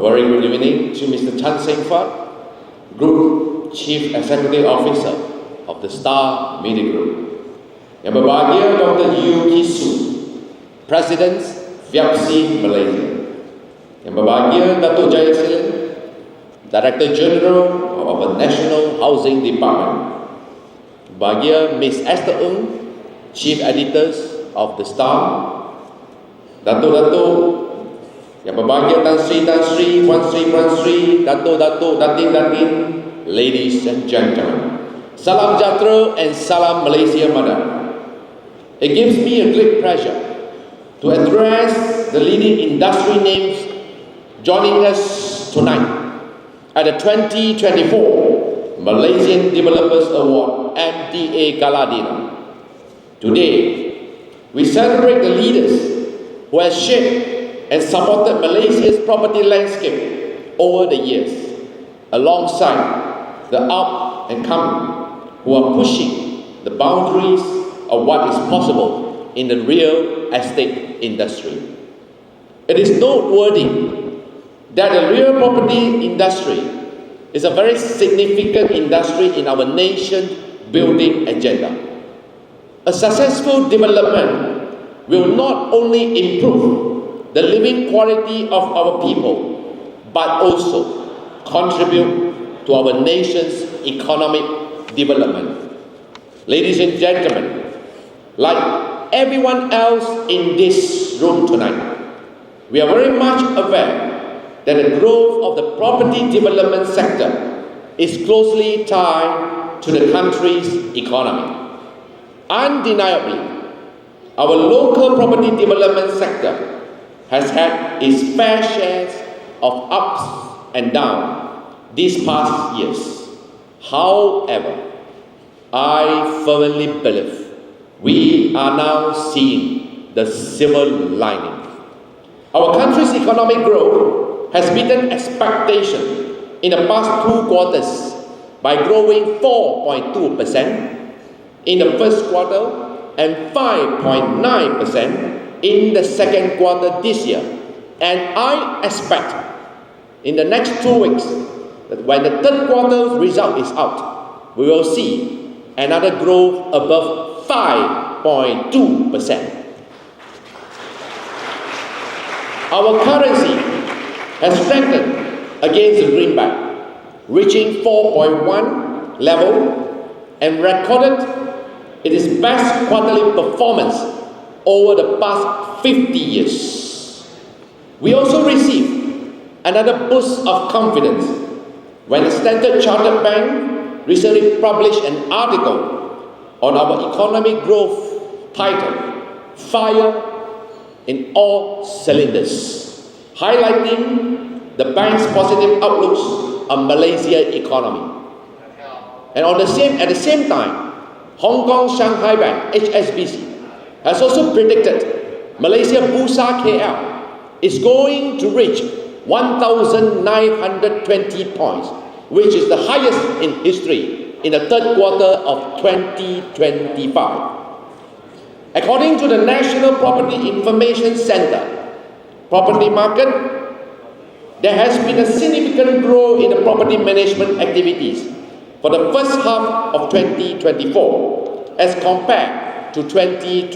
very good evening to Mr. Chan Seng Fat, Group Chief Executive Officer of the Star Media Group. Yang berbahagia Dr. Yu Kisu, President FIABCI Malaysia. Yang berbahagia Datuk Jaya Silan, Director General of the National Housing Department. Berbahagia Ms. Esther Ng, Chief Editors of the Star. Datuk-datuk yang berbahagia Tan Sri, Puan Sri, Datuk-datuk, Datin, ladies and gentlemen. Salam Sejahtera and Salam Malaysia Madam. It gives me a great pleasure to address the leading industry names joining us tonight at the 2024 Malaysian Developers Award MDA Gala Dinner. Today, we celebrate the leaders who have shaped and supported Malaysia's property landscape over the years, alongside the up and coming who are pushing the boundaries of what is possible in the real estate industry. It is noteworthy that the real property industry is a very significant industry in our nation's building agenda. A successful development will not only improve the living quality of our people, but also contribute to our nation's economic development. Ladies and gentlemen, like everyone else in this room tonight, we are very much aware that the growth of the property development sector is closely tied to the country's economy. Undeniably, our local property development sector has had its fair shares of ups and downs these past years. However, I firmly believe we are now seeing the silver lining. Our country's economic growth has beaten expectation in the past 2 quarters by growing 4.2% in the first quarter and 5.9% in the second quarter this year. And I expect in the next 2 weeks that when the third quarter result is out, we will see another growth above 5.2%. Our currency has strengthened against the greenback, reaching 4.1 level and recorded its best quarterly performance over the past 50 years. We also received another boost of confidence when the Standard Chartered Bank recently published an article on our economic growth titled "Fire in All Cylinders," highlighting the bank's positive outlooks on Malaysia's economy. And at the same time, Hong Kong Shanghai Bank, HSBC, has also predicted Malaysia Bursa KL is going to reach 1,920 points, which is the highest in history in the third quarter of 2025. According to the National Property Information Center property market, there has been a significant growth in the property management activities for the first half of 2024 as compared to 2023.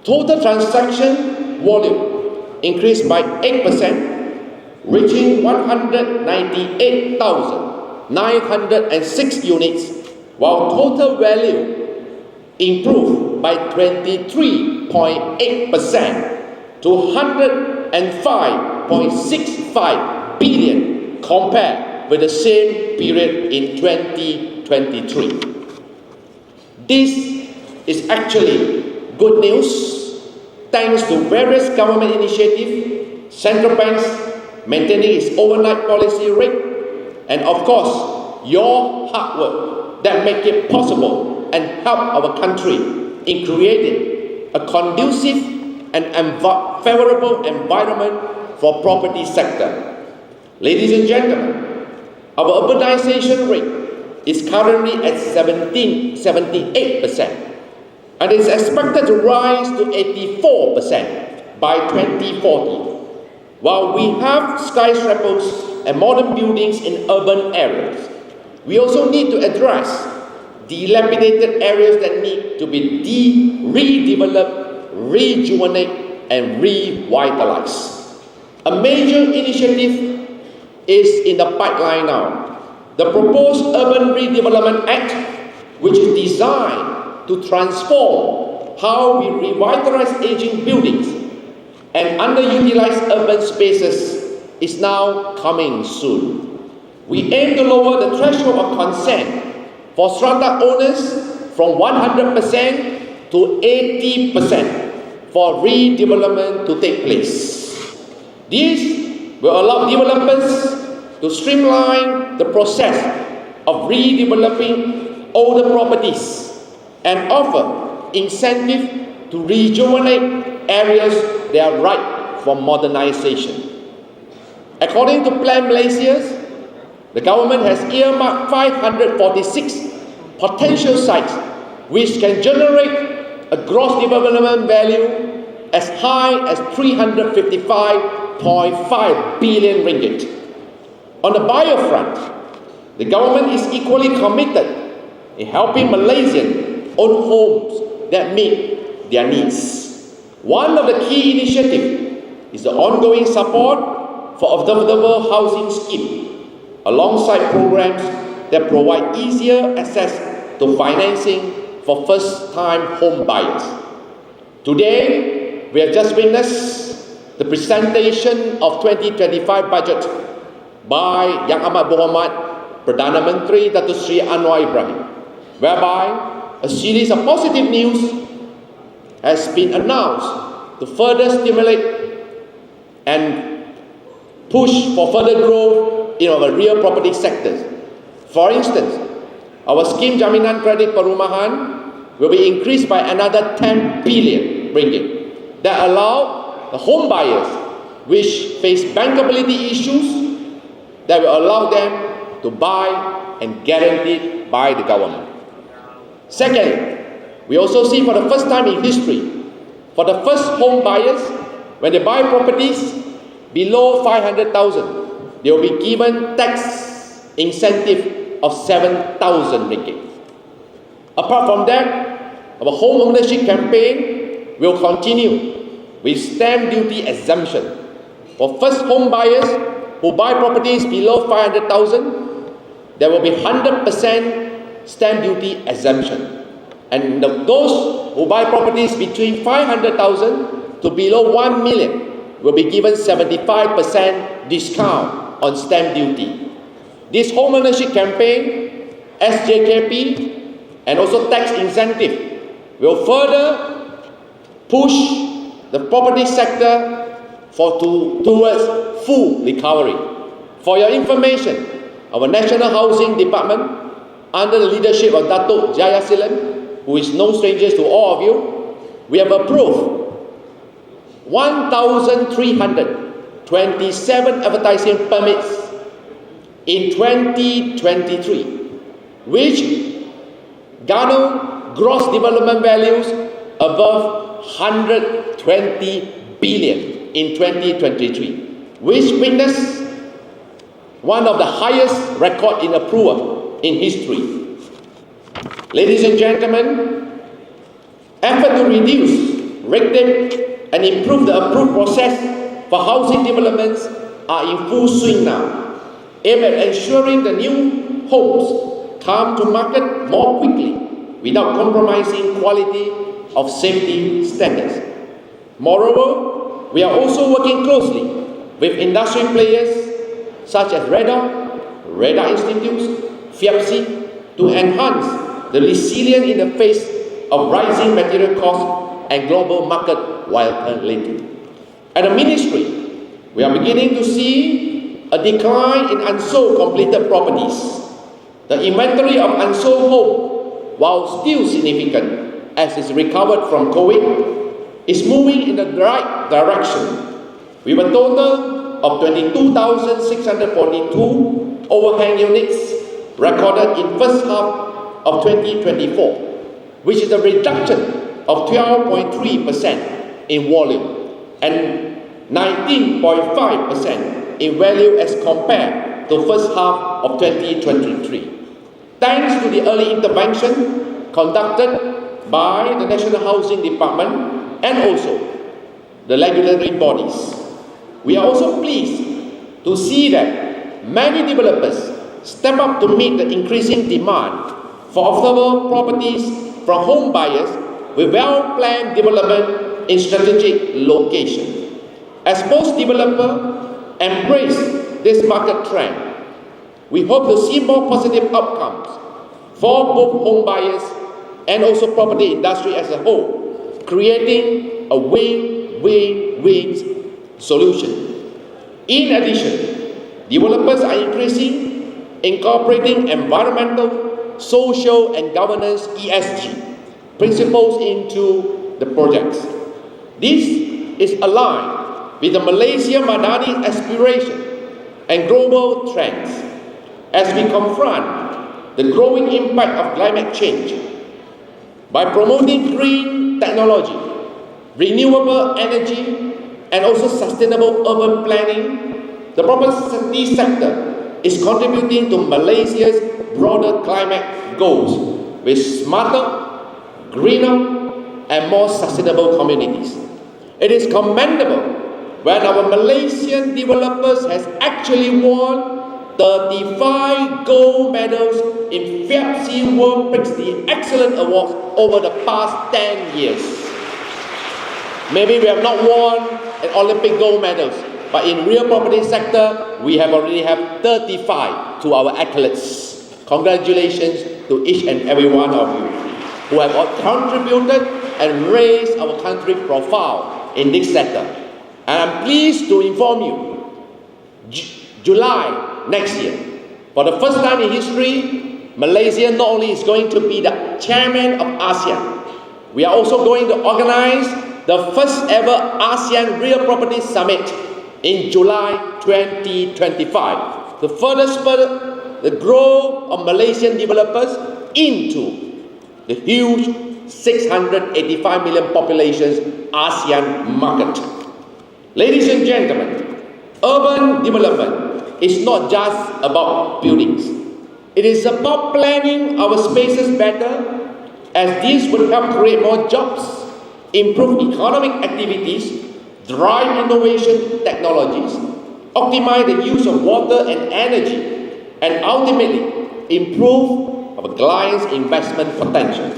Total transaction volume increased by 8%, reaching 198,906 units, while total value improved by 23.8% to 105.65 billion compared with the same period in 2023. This is actually good news thanks to various government initiatives, central banks maintaining its overnight policy rate, and of course, your hard work that make it possible and help our country in creating a conducive and favorable environment for property sector. Ladies and gentlemen, our urbanization rate is currently at 78% and is expected to rise to 84% by 2040. While we have skyscrapers and modern buildings in urban areas, we also need to address dilapidated areas that need to be redeveloped, rejuvenated, and revitalized. A major initiative is in the pipeline now. The proposed Urban Redevelopment Act, which is designed to transform how we revitalize aging buildings and underutilized urban spaces, is now coming soon. We aim to lower the threshold of consent for strata owners from 100% to 80% for redevelopment to take place. This will allow developers to streamline the process of redeveloping older properties and offer incentive to rejuvenate areas that are ripe for modernization. According to Plan Malaysia, the government has earmarked 546 potential sites which can generate a gross development value as high as 355.5 billion ringgit. On the buyer front, the government is equally committed in helping Malaysians own homes that meet their needs. One of the key initiatives is the ongoing support for affordable housing scheme, alongside programs that provide easier access to financing for first-time home buyers. Today, we have just witnessed the presentation of 2025 budget by Yang Amat Berhormat Perdana Menteri Datuk Seri Anwar Ibrahim, whereby a series of positive news has been announced to further stimulate and push for further growth in our real property sectors. For instance, our scheme Jaminan Kredit Perumahan will be increased by another 10 billion ringgit that allow the home buyers which face bankability issues, that will allow them to buy and guaranteed by the government. Second, we also see for the first time in history, for the first home buyers, when they buy properties below 500,000, they will be given tax incentive of 7,000 ringgit. Apart from that, our home ownership campaign will continue with stamp duty exemption. For first home buyers who buy properties below 500,000, there will be 100% stamp duty exemption. And those who buy properties between 500,000 to below 1 million will be given 75% discount on stamp duty. This home ownership campaign, SJKP, and also tax incentive will further push the property sector towards full recovery. For your information, our National Housing Department, under the leadership of Datuk Jaya Silan, who is no stranger to all of you, we have approved 1,327 advertising permits in 2023, which garner gross development values above 120 billion in 2023, which witnessed one of the highest record in approval in history. Ladies and gentlemen, effort to reduce red tape and improve the approval process for housing developments are in full swing now, aimed at ensuring the new homes come to market more quickly without compromising quality of safety standards. Moreover, we are also working closely with industry players such as Radar Institutes, FIABCI, to enhance the resilience in the face of rising material costs and global market volatility. At the Ministry, we are beginning to see a decline in unsold completed properties. The inventory of unsold homes, while still significant as it's recovered from COVID, is moving in the right direction, with a total of 22,642 overhang units recorded in first half of 2024, which is a reduction of 12.3% in volume and 19.5% in value as compared to first half of 2023. Thanks to the early intervention conducted by the National Housing Department and also the regulatory bodies. We are also pleased to see that many developers step up to meet the increasing demand for affordable properties from home buyers with well-planned development in strategic locations. As most developers embrace this market trend, we hope to see more positive outcomes for both home buyers and also property industry as a whole, creating a win-win-win solution. In addition, developers are incorporating environmental, social and governance (ESG) principles into the projects. This is aligned with the Malaysia Madani aspiration and global trends as we confront the growing impact of climate change. By promoting green technology, renewable energy, and also sustainable urban planning, the property sector is contributing to Malaysia's broader climate goals with smarter, greener, and more sustainable communities. It is commendable when our Malaysian developers has actually won 35 gold medals in FIABCI World Prix Excellence Awards over the past 10 years. Maybe we have not won an Olympic gold medals, but in real property sector, we have already have 35 to our accolades. Congratulations to each and every one of you who have all contributed and raised our country profile in this sector. And I'm pleased to inform you, July next year, for the first time in history, Malaysia not only is going to be the chairman of ASEAN, we are also going to organize the first ever ASEAN Real Property Summit in July 2025 to further spur the growth of Malaysian developers into the huge 685 million population's ASEAN market. Ladies and gentlemen, urban development is not just about buildings. It is about planning our spaces better, as this will help create more jobs, improve economic activities, drive innovation technologies, optimize the use of water and energy, and ultimately improve our clients' investment potential.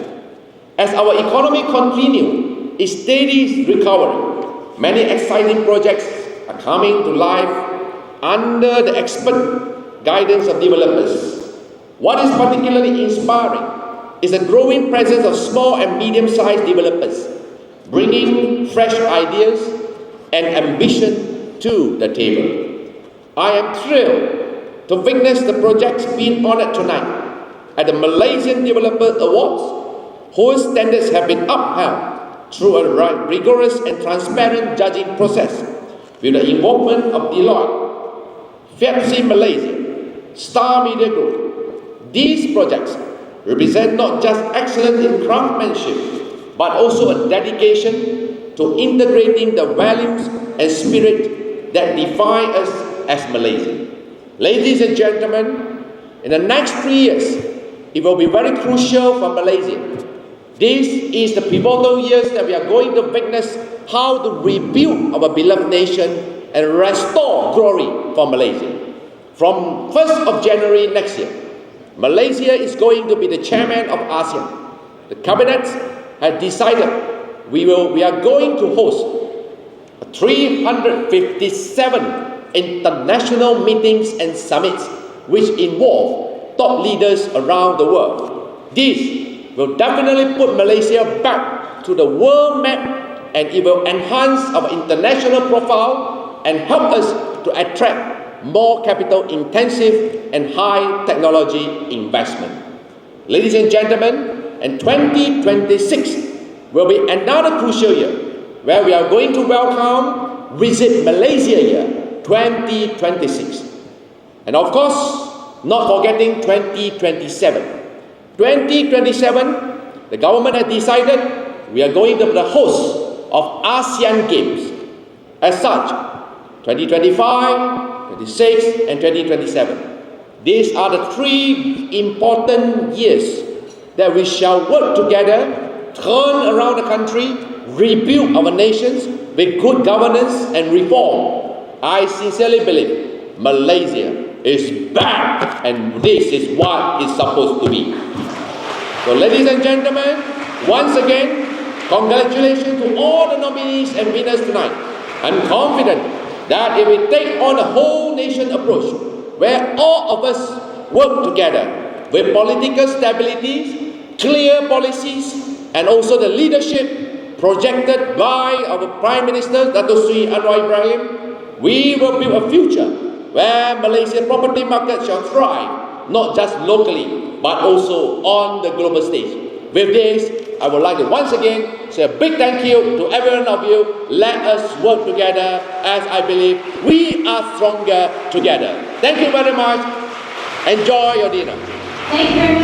As our economy continues its steady recovery, many exciting projects are coming to life under the expert guidance of developers. What is particularly inspiring is the growing presence of small and medium-sized developers, bringing fresh ideas and ambition to the table. I am thrilled to witness the projects being honored tonight at the Malaysian Developer Awards, whose standards have been upheld through a rigorous and transparent judging process with the involvement of Deloitte, FIABCI Malaysia, Star Media Group. These projects represent not just excellence in craftsmanship, but also a dedication to integrating the values and spirit that define us as Malaysians. Ladies and gentlemen, in the next 3 years, it will be very crucial for Malaysia. This is the pivotal years that we are going to witness how to rebuild our beloved nation and restore glory for Malaysia. From 1st of January next year, Malaysia is going to be the chairman of ASEAN. The cabinet has decided we are going to host 357 international meetings and summits which involve top leaders around the world. This will definitely put Malaysia back to the world map, and it will enhance our international profile and help us to attract more capital-intensive and high-technology investment. Ladies and gentlemen, in 2026 will be another crucial year where we are going to welcome Visit Malaysia Year 2026. And of course, not forgetting 2027. 2027, the government has decided we are going to be the host of ASEAN Games. As such, 2025, 26 and 2027, these are the 3 important years that we shall work together, turn around the country, rebuild our nations with good governance and reform. I sincerely believe Malaysia is back, and this is what it's supposed to be. So ladies and gentlemen, once again, congratulations to all the nominees and winners tonight. I'm confident that if we take on a whole nation approach, where all of us work together with political stability, clear policies, and also the leadership projected by our Prime Minister, Dato Sri Anwar Ibrahim, we will build a future where Malaysian property market shall thrive, not just locally, but also on the global stage. With this, I would like to once again say a big thank you to every one of you. Let us work together, as I believe we are stronger together. Thank you very much. Enjoy your dinner. Thank you very much.